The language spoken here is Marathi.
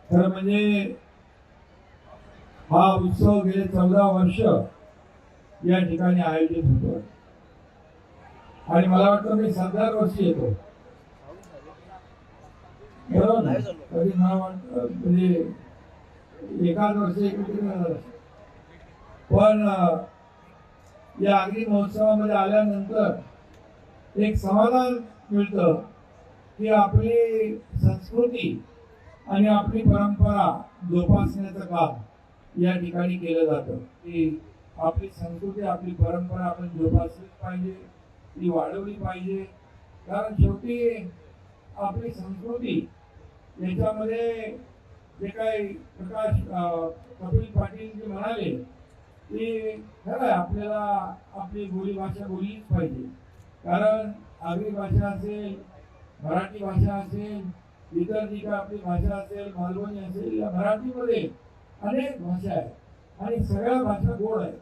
खरं म्हणजे हा उत्सव गेले 14 वर्ष या ठिकाणी आयोजित होतो आणि मला वाटतं मी 7 वर्षी येतो. बरोबर ना? कधी मला वाटतं म्हणजे एकाच वर्षी एकत्रित झालं. पण या अग्नी महोत्सवामध्ये आल्यानंतर एक समाधान मिळतं की आपली संस्कृती आणि आपली परंपरा जोपासण्याचं काम या ठिकाणी केलं जातं. की आपली संस्कृती आपली परंपरा आपण जोपासली पाहिजे, ती वाढवली पाहिजे. कारण शेवटी आपली संस्कृती याच्यामध्ये जे काही प्रकाश कपिल पाटील जे म्हणाले की खरं आहे, आपल्याला आपली बोलीभाषा बोललीच पाहिजे. कारण आगरी भाषा असेल, मराठी भाषा असेल, इतर जी काय आपली भाषा असेल, मालवणी असेल, या मराठीमध्ये अनेक भाषा आहेत आणि सगळ्या भाषा गोड आहेत.